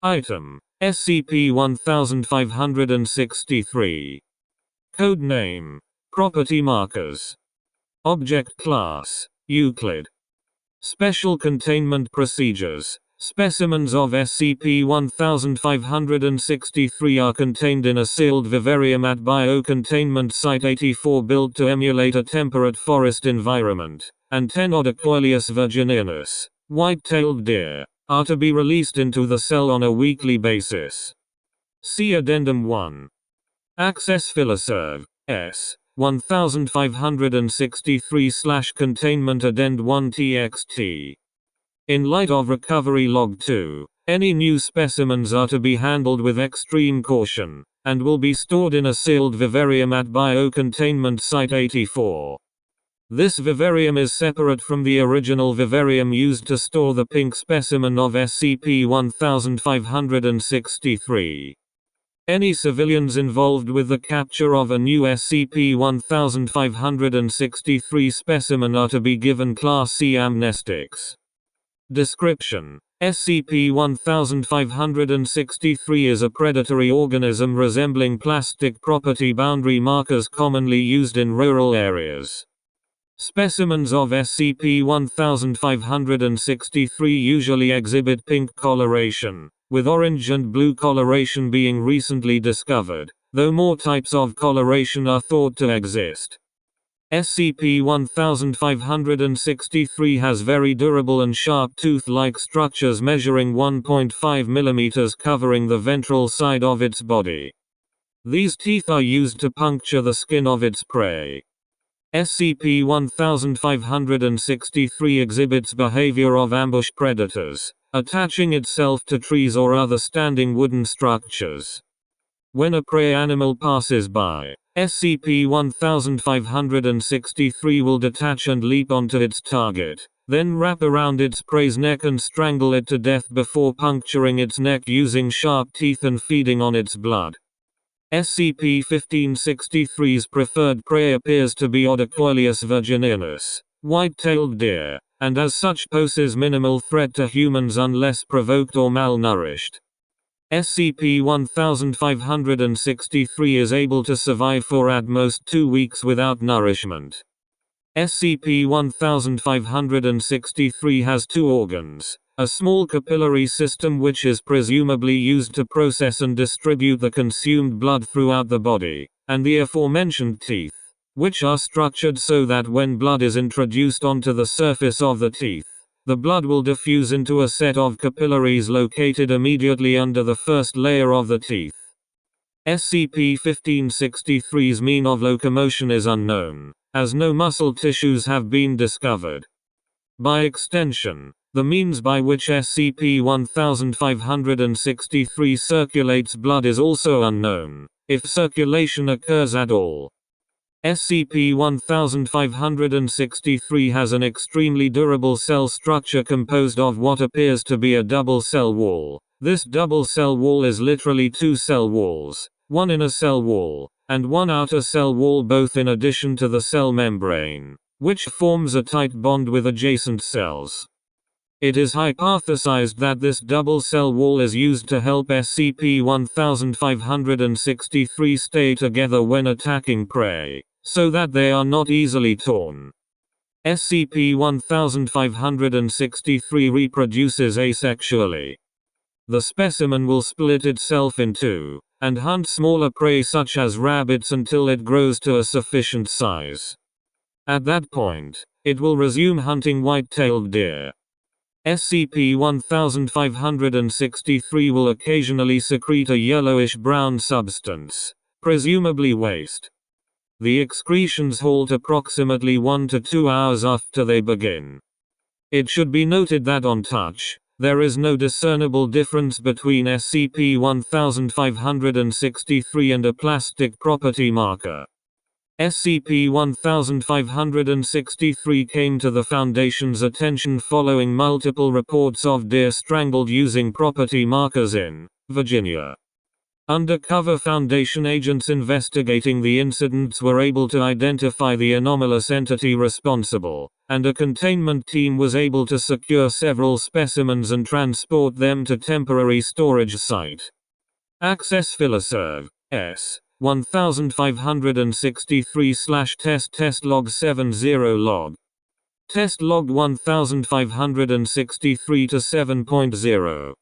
Item: SCP-1563. Code name: Property Markers. Object Class: Euclid. Special Containment Procedures. Specimens of SCP-1563 are contained in a sealed vivarium at Biocontainment Site 84 built to emulate a temperate forest environment, and 10 Odocoileus virginianus, white-tailed deer, are to be released into the cell on a weekly basis. See Addendum 1. Access Filoserv. S. 1563/Containment Addend 1 txt. In light of Recovery Log 2, any new specimens are to be handled with extreme caution, and will be stored in a sealed vivarium at Biocontainment Site 84. This vivarium is separate from the original vivarium used to store the pink specimen of SCP-1563. Any civilians involved with the capture of a new SCP-1563 specimen are to be given Class C amnestics. Description: SCP-1563 is a predatory organism resembling plastic property boundary markers commonly used in rural areas. Specimens of SCP-1563 usually exhibit pink coloration, with orange and blue coloration being recently discovered, though more types of coloration are thought to exist. SCP-1563 has very durable and sharp tooth-like structures measuring 1.5 mm covering the ventral side of its body. These teeth are used to puncture the skin of its prey. SCP-1563 exhibits behavior of ambush predators, attaching itself to trees or other standing wooden structures. When a prey animal passes by, SCP-1563 will detach and leap onto its target, then wrap around its prey's neck and strangle it to death before puncturing its neck using sharp teeth and feeding on its blood. SCP-1563's preferred prey appears to be Odocoileus virginianus, white-tailed deer, and as such poses minimal threat to humans unless provoked or malnourished. SCP-1563 is able to survive for at most 2 weeks without nourishment. SCP-1563 has 2 organs, a small capillary system which is presumably used to process and distribute the consumed blood throughout the body, and the aforementioned teeth, which are structured so that when blood is introduced onto the surface of the teeth, the blood will diffuse into a set of capillaries located immediately under the first layer of the teeth. SCP-1563's mean of locomotion is unknown, as no muscle tissues have been discovered. By extension, the means by which SCP-1563 circulates blood is also unknown, if circulation occurs at all. SCP-1563 has an extremely durable cell structure composed of what appears to be a double cell wall. This double cell wall is literally 2 cell walls, one inner cell wall, and one outer cell wall, both in addition to the cell membrane, which forms a tight bond with adjacent cells. It is hypothesized that this double cell wall is used to help SCP-1563 stay together when attacking prey, so that they are not easily torn. SCP-1563 reproduces asexually. The specimen will split itself in 2, and hunt smaller prey such as rabbits until it grows to a sufficient size. At that point, it will resume hunting white-tailed deer. SCP-1563 will occasionally secrete a yellowish-brown substance, presumably waste. The excretions halt approximately 1 to 2 hours after they begin. It should be noted that on touch, there is no discernible difference between SCP-1563 and a plastic property marker. SCP-1563 came to the Foundation's attention following multiple reports of deer strangled using property markers in Virginia. Undercover Foundation agents investigating the incidents were able to identify the anomalous entity responsible, and a containment team was able to secure several specimens and transport them to temporary storage site. Access Filoserv S. 1563/test log 70 log. Test log 1563 to 7.0.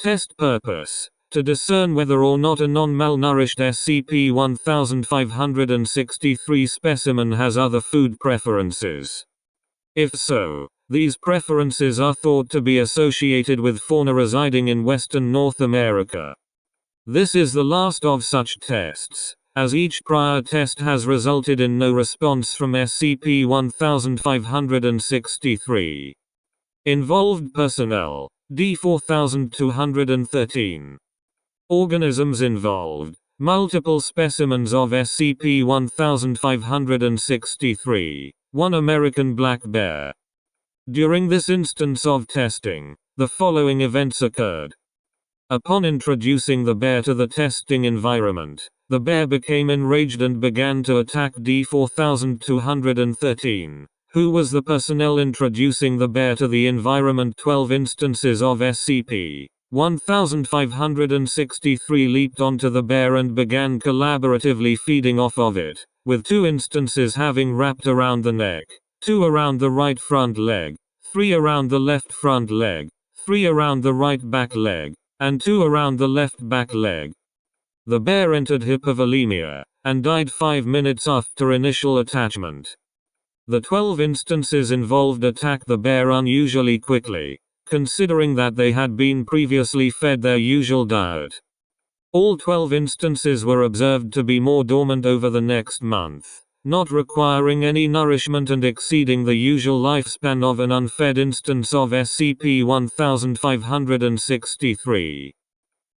Test purpose: to discern whether or not a non-malnourished SCP-1563 specimen has other food preferences. If so, these preferences are thought to be associated with fauna residing in Western North America. This is the last of such tests, as each prior test has resulted in no response from SCP-1563. Involved personnel: D-4213. Organisms involved: multiple specimens of SCP-1563, one American black bear. During this instance of testing, the following events occurred. Upon introducing the bear to the testing environment, the bear became enraged and began to attack D-4213, who was the personnel introducing the bear to the environment. 12 instances of SCP-1563 leaped onto the bear and began collaboratively feeding off of it, with 2 instances having wrapped around the neck, 2 around the right front leg, 3 around the left front leg, 3 around the right back leg, and 2 around the left back leg. The bear entered hypovolemia, and died 5 minutes after initial attachment. The 12 instances involved attacked the bear unusually quickly, considering that they had been previously fed their usual diet. All 12 instances were observed to be more dormant over the next month, not requiring any nourishment and exceeding the usual lifespan of an unfed instance of SCP-1563.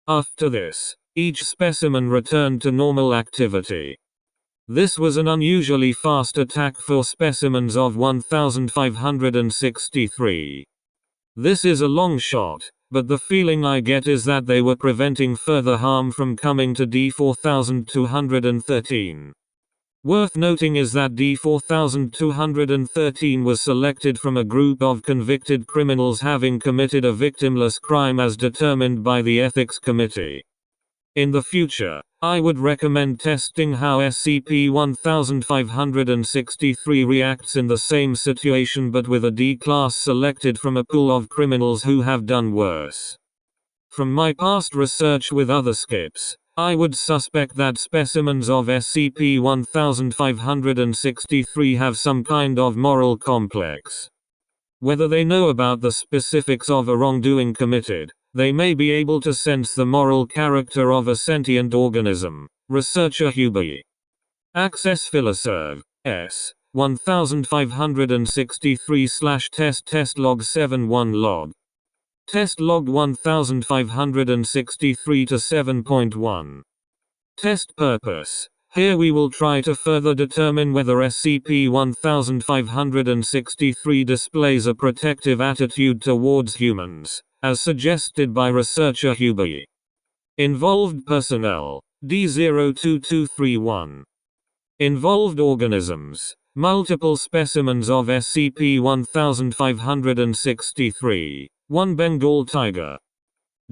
After this, each specimen returned to normal activity. This was an unusually fast attack for specimens of 1563. This is a long shot, but the feeling I get is that they were preventing further harm from coming to D-4213. Worth noting is that D-4213 was selected from a group of convicted criminals having committed a victimless crime as determined by the Ethics Committee. In the future, I would recommend testing how SCP-1563 reacts in the same situation but with a D-class selected from a pool of criminals who have done worse. From my past research with other skips, I would suspect that specimens of SCP-1563 have some kind of moral complex. Whether they know about the specifics of a wrongdoing committed, they may be able to sense the moral character of a sentient organism. Researcher Hubie. Access Filoserv S. 1563/test log 71 log. Test log 1563 to 7.1. Test purpose: here we will try to further determine whether SCP-1563 displays a protective attitude towards humans, as suggested by researcher Hubie. Involved personnel: D-02231. Involved organisms: multiple specimens of SCP-1563, one Bengal tiger.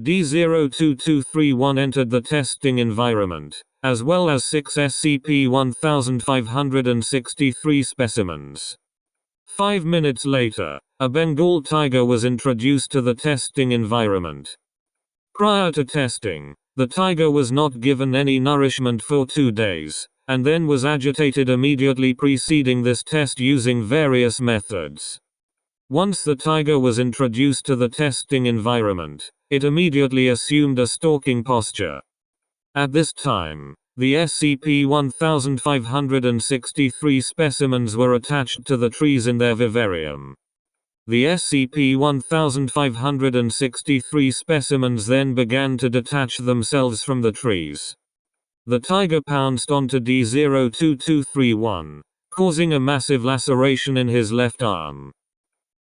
D-02231 entered the testing environment, as well as 6 SCP-1563 specimens. 5 minutes later, a Bengal tiger was introduced to the testing environment. Prior to testing, the tiger was not given any nourishment for 2 days, and then was agitated immediately preceding this test using various methods. Once the tiger was introduced to the testing environment, it immediately assumed a stalking posture. At this time, the SCP-1563 specimens were attached to the trees in their vivarium. The SCP-1563 specimens then began to detach themselves from the trees. The tiger pounced onto D-02231, causing a massive laceration in his left arm.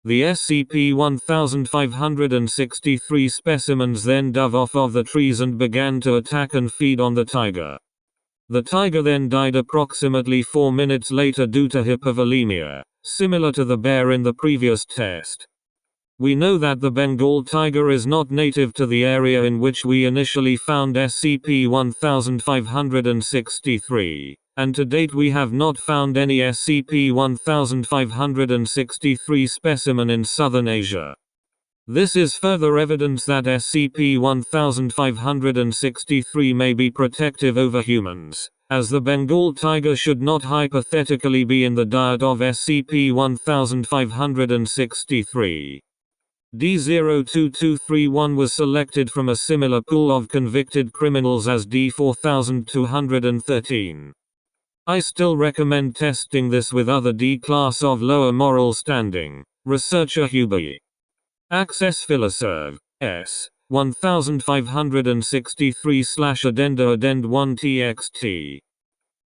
The SCP-1563 specimens then dove off of the trees and began to attack and feed on the tiger. The tiger then died approximately 4 minutes later due to hypovolemia, similar to the bear in the previous test. We know that the Bengal tiger is not native to the area in which we initially found SCP-1563, and to date we have not found any SCP-1563 specimen in southern Asia. This is further evidence that SCP-1563 may be protective over humans, as the Bengal tiger should not hypothetically be in the diet of SCP-1563. D02231 was selected from a similar pool of convicted criminals as D4213. I still recommend testing this with other D-class of lower moral standing. Researcher Hubie. Access Filoserv. S. 1563/Addenda Addend 1 TXT.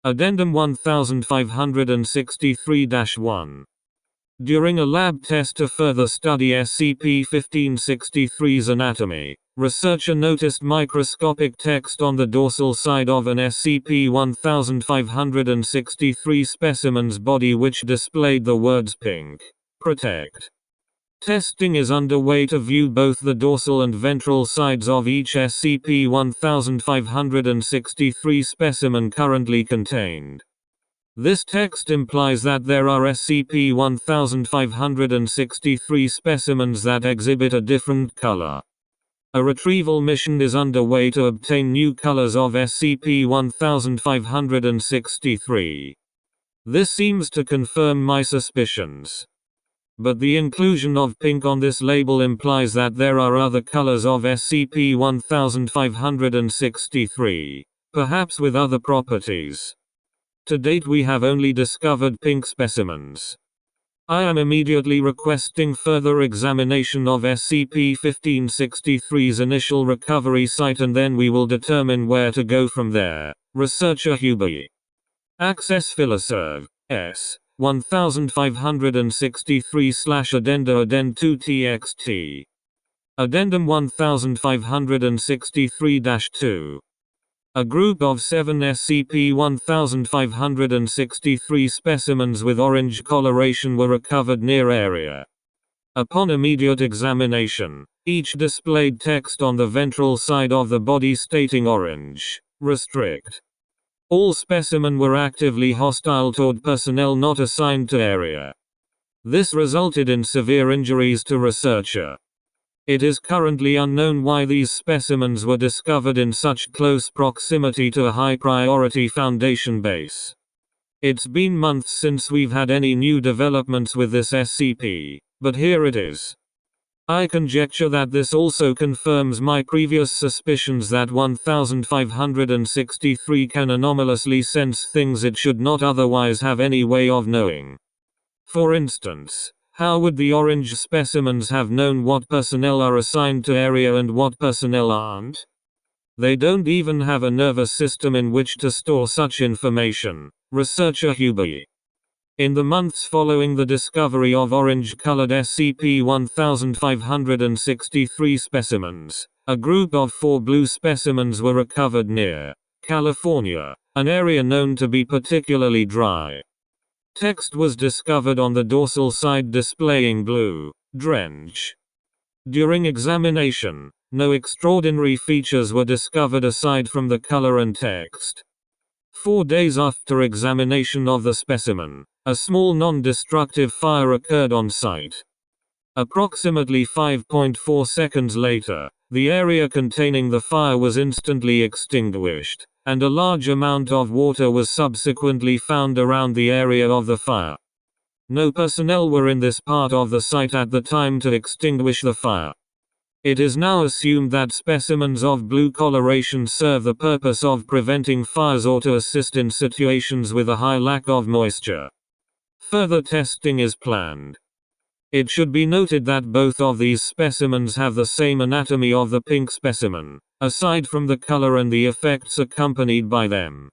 Addendum 1563-1. During a lab test to further study SCP-1563's anatomy, researcher noticed microscopic text on the dorsal side of an SCP-1563 specimen's body which displayed the words pink, protect. Testing is underway to view both the dorsal and ventral sides of each SCP-1563 specimen currently contained. This text implies that there are SCP-1563 specimens that exhibit a different color. A retrieval mission is underway to obtain new colors of SCP-1563. This seems to confirm my suspicions. But the inclusion of pink on this label implies that there are other colors of SCP-1563, perhaps with other properties. To date we have only discovered pink specimens. I am immediately requesting further examination of SCP-1563's initial recovery site and then we will determine where to go from there. Researcher Hubie. Access Filoserv. S. 1563/Addenda Addend 2 TXT. Addendum 1563-2. A group of 7 SCP-1563 specimens with orange coloration were recovered near area. Upon immediate examination, each displayed text on the ventral side of the body stating orange, restrict. All specimens were actively hostile toward personnel not assigned to area. This resulted in severe injuries to researcher. It is currently unknown why these specimens were discovered in such close proximity to a high-priority Foundation base. It's been months since we've had any new developments with this SCP, but here it is. I conjecture that this also confirms my previous suspicions that 1563 can anomalously sense things it should not otherwise have any way of knowing. For instance, how would the orange specimens have known what personnel are assigned to area and what personnel aren't? They don't even have a nervous system in which to store such information. Researcher Hubie. In the months following the discovery of orange-colored SCP-1563 specimens, a group of 4 blue specimens were recovered near California, an area known to be particularly dry. Text was discovered on the dorsal side displaying blue, drench. During examination, no extraordinary features were discovered aside from the color and text. 4 days after examination of the specimen, a small non-destructive fire occurred on site. Approximately 5.4 seconds later, the area containing the fire was instantly extinguished, and a large amount of water was subsequently found around the area of the fire. No personnel were in this part of the site at the time to extinguish the fire. It is now assumed that specimens of blue coloration serve the purpose of preventing fires or to assist in situations with a high lack of moisture. Further testing is planned. It should be noted that both of these specimens have the same anatomy of the pink specimen, aside from the color and the effects accompanied by them.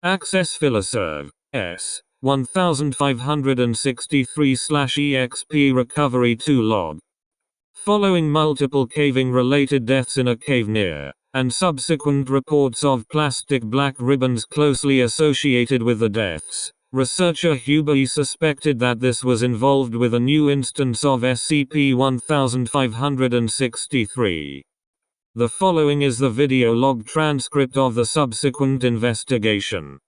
Access Filoserv. S. 1563/EXP Recovery 2 log. Following multiple caving-related deaths in a cave near, and subsequent reports of plastic black ribbons closely associated with the deaths, researcher Huber suspected that this was involved with a new instance of SCP-1563. The following is the video log transcript of the subsequent investigation.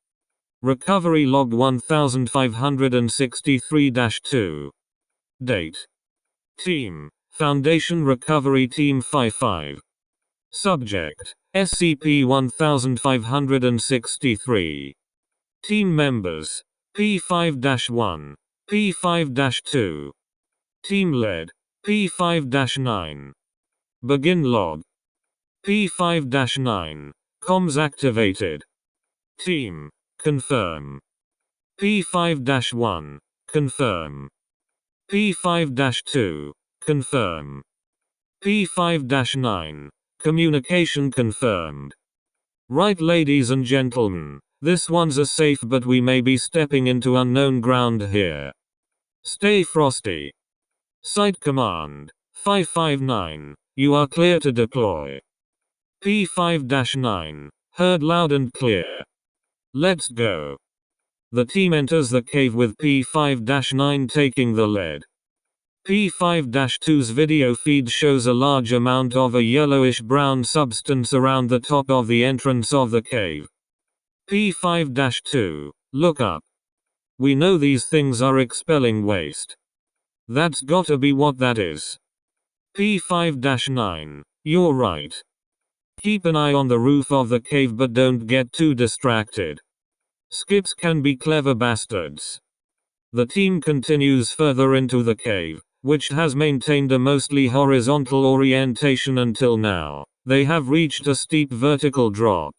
Recovery Log 1563-2. Date. Team: Foundation Recovery Team 55. Subject: SCP-1563. Team members: P5-1, P5-2. Team led: P5-9. Begin log. P5-9. Comms activated. Team: confirm. P5-1. Confirm. P5-2. Confirm. P5-9. Communication confirmed. Right, ladies and gentlemen, this one's a safe, but we may be stepping into unknown ground here. Stay frosty. Site command: 559. You are clear to deploy. P5-9. Heard loud and clear. Let's go. The team enters the cave with P5-9 taking the lead. P5-2's video feed shows a large amount of a yellowish-brown substance around the top of the entrance of the cave. P5-2, look up. We know these things are expelling waste. That's gotta be what that is. P5-9, you're right. Keep an eye on the roof of the cave, but don't get too distracted. Skips can be clever bastards. The team continues further into the cave, which has maintained a mostly horizontal orientation until now. They have reached a steep vertical drop.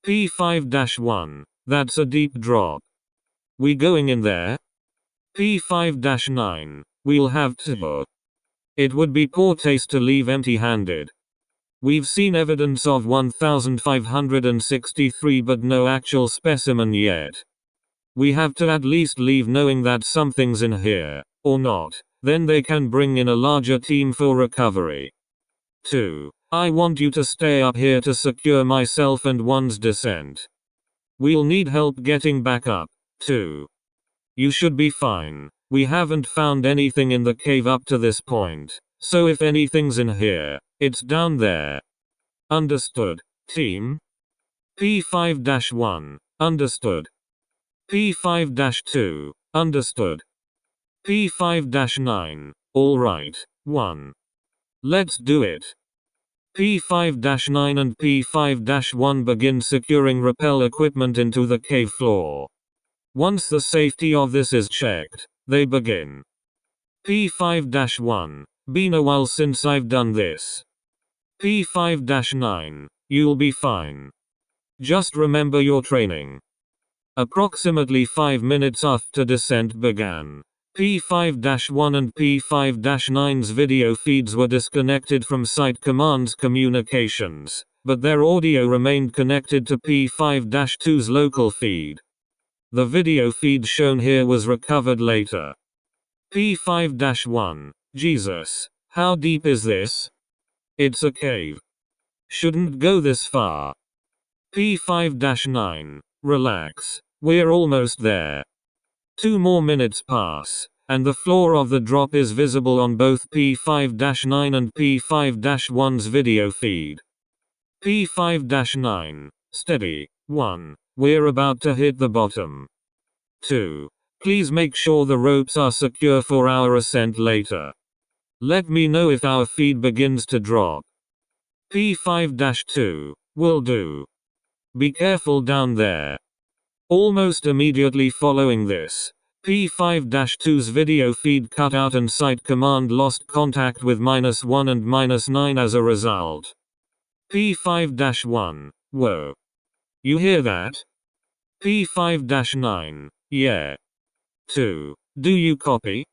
P5-1, that's a deep drop. We going in there? P5-9, we'll have to. It would be poor taste to leave empty-handed. We've seen evidence of 1563 but no actual specimen yet. We have to at least leave knowing that something's in here, or not, then they can bring in a larger team for recovery. 2. I want you to stay up here to secure myself and one's descent. We'll need help getting back up, too. You should be fine. We haven't found anything in the cave up to this point, so if anything's in here, it's down there. Understood, team? P5-1, understood. P5-2, understood. P5-9, alright, 1. Let's do it. P5-9 and P5-1 begin securing rappel equipment into the cave floor. Once the safety of this is checked, they begin. P5-1, been a while since I've done this. P5-9, you'll be fine. Just remember your training. Approximately 5 minutes after descent began, P5-1 and P5-9's video feeds were disconnected from Site Command's communications, but their audio remained connected to P5-2's local feed. The video feed shown here was recovered later. P5-1, Jesus, how deep is this? It's a cave. Shouldn't go this far. P5-9, relax, we're almost there. 2 more minutes pass, and the floor of the drop is visible on both P5-9 and P5-1's video feed. P5-9, steady. 1. We're about to hit the bottom. 2. Please make sure the ropes are secure for our ascent later. Let me know if our feed begins to drop. P5-2, will do. Be careful down there. Almost immediately following this, P5-2's video feed cut out and Site Command lost contact with -1 and -9 as a result. P5-1, whoa. You hear that? P5-9, yeah. 2. Do you copy?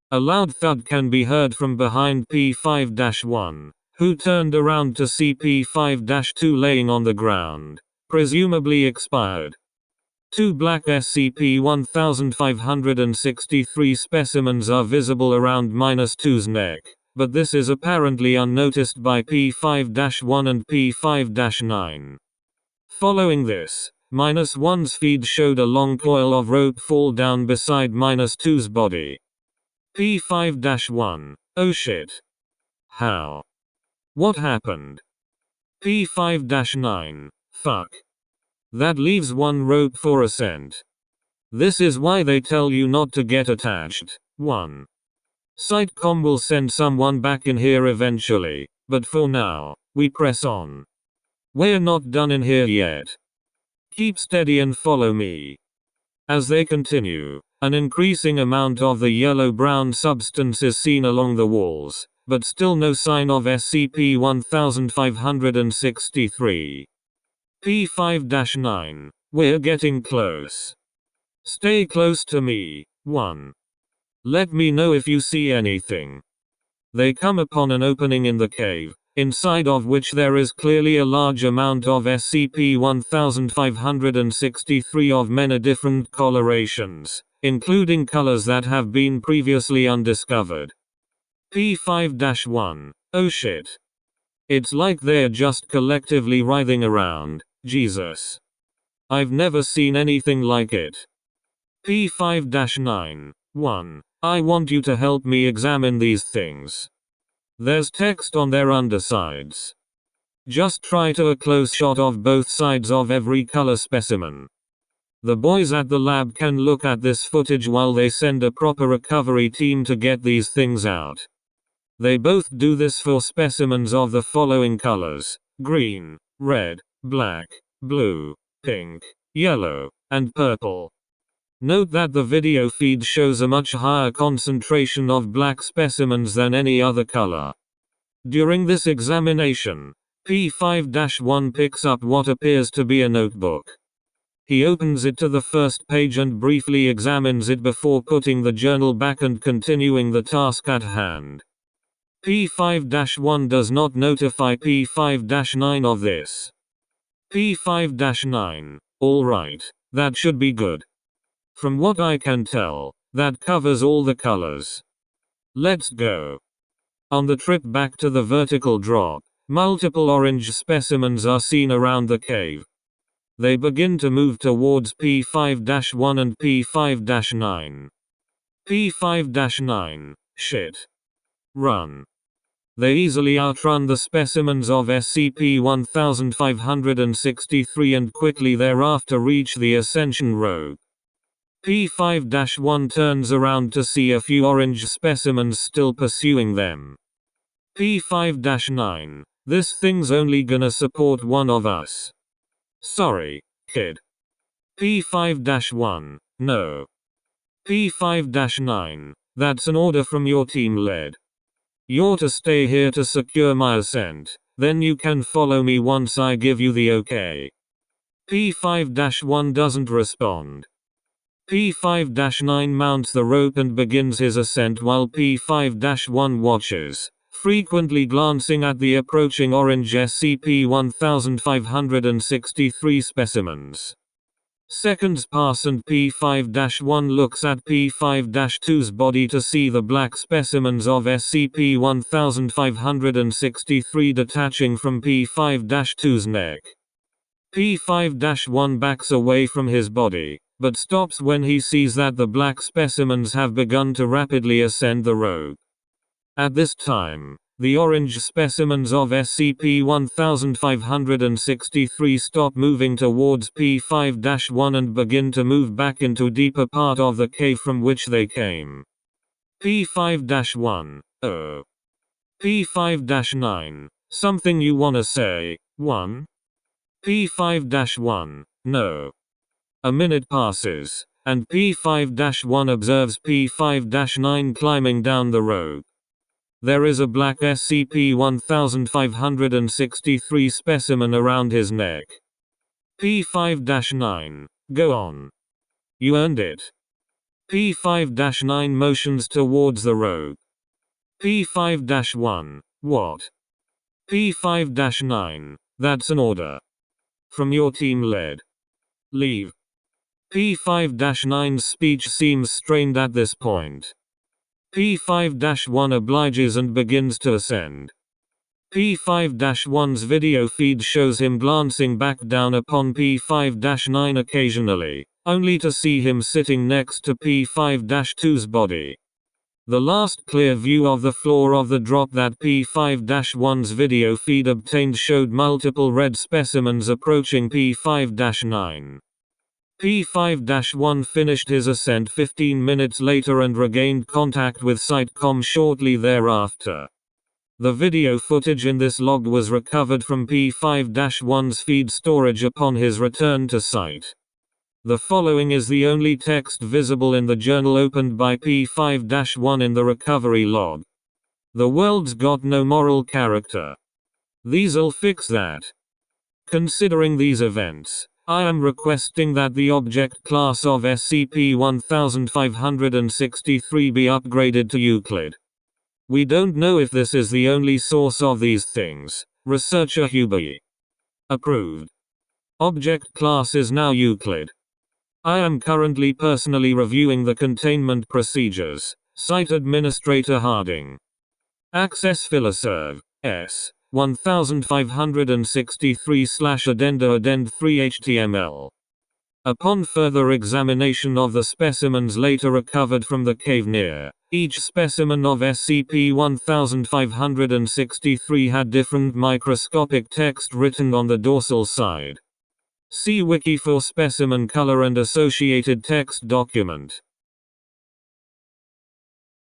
A loud thud can be heard from behind P5-1, who turned around to see P5-2 laying on the ground, presumably expired. Two black SCP-1563 specimens are visible around -2's neck, but this is apparently unnoticed by P5-1 and P5-9. Following this, -1's feed showed a long coil of rope fall down beside -2's body. P5-1, oh shit. How? What happened? P5-9, fuck. That leaves one rope for ascent. This is why they tell you not to get attached. 1. Sitecom will send someone back in here eventually, but for now, we press on. We're not done in here yet. Keep steady and follow me. As they continue, an increasing amount of the yellow-brown substance is seen along the walls, but still no sign of SCP-1563. P5-9, we're getting close. Stay close to me. 1. Let me know if you see anything. They come upon an opening in the cave, inside of which there is clearly a large amount of SCP-1563 of many different colorations, including colors that have been previously undiscovered. P5-1, oh shit. It's like they're just collectively writhing around. Jesus. I've never seen anything like it. P5-9, 1. I want you to help me examine these things. There's text on their undersides. Just try to a close shot of both sides of every color specimen. The boys at the lab can look at this footage while they send a proper recovery team to get these things out. They both do this for specimens of the following colors: green, red, black, blue, pink, yellow, and purple. Note that the video feed shows a much higher concentration of black specimens than any other color. During this examination, P5-1 picks up what appears to be a notebook. He opens it to the first page and briefly examines it before putting the journal back and continuing the task at hand. P5-1 does not notify P5-9 of this. P5-9, alright, that should be good. From what I can tell, that covers all the colors. Let's go. On the trip back to the vertical drop, multiple orange specimens are seen around the cave. They begin to move towards P5-1 and P5-9. P5-9, shit. Run. They easily outrun the specimens of SCP-1563 and quickly thereafter reach the ascension rope. P5-1 turns around to see a few orange specimens still pursuing them. P5-9, this thing's only gonna support one of us. Sorry, kid. P5-1, no. P5-9, that's an order from your team lead. You're to stay here to secure my ascent, then you can follow me once I give you the okay. P5-1 doesn't respond. P5-9 mounts the rope and begins his ascent while P5-1 watches, frequently glancing at the approaching orange SCP-1563 specimens. Seconds pass and P5-1 looks at P5-2's body to see the black specimens of SCP-1563 detaching from P5-2's neck. P5-1 backs away from his body, but stops when he sees that the black specimens have begun to rapidly ascend the rope. At this time, the orange specimens of SCP-1563 stop moving towards P5-1 and begin to move back into deeper part of the cave from which they came. P5-1, oh. P5-9, something you wanna say? 1. P5-1, no. A minute passes, and P5-1 observes P5-9 climbing down the rope. There is a black SCP-1563 specimen around his neck. P5-9, go on. You earned it. P5-9 motions towards the rope. P5-1, what? P5-9, that's an order. From your team lead. Leave. P5-9's speech seems strained at this point. P5-1 obliges and begins to ascend. P5-1's video feed shows him glancing back down upon P5-9 occasionally, only to see him sitting next to P5-2's body. The last clear view of the floor of the drop that P5-1's video feed obtained showed multiple red specimens approaching P5-9. P5-1 finished his ascent 15 minutes later and regained contact with Sitecom shortly thereafter. The video footage in this log was recovered from P5-1's feed storage upon his return to site. The following is the only text visible in the journal opened by P5-1 in the recovery log. "The world's got no moral character. These'll fix that. Considering these events, I am requesting that the object class of SCP-1563 be upgraded to Euclid. We don't know if this is the only source of these things. Researcher Hubie. Approved. Object class is now Euclid. I am currently personally reviewing the containment procedures. Site Administrator Harding. Access Filoserv. S. 1563/addenda addend 3 HTML. Upon further examination of the specimens later recovered from the cave near, each specimen of SCP-1563 had different microscopic text written on the dorsal side. See Wiki for specimen color and associated text document.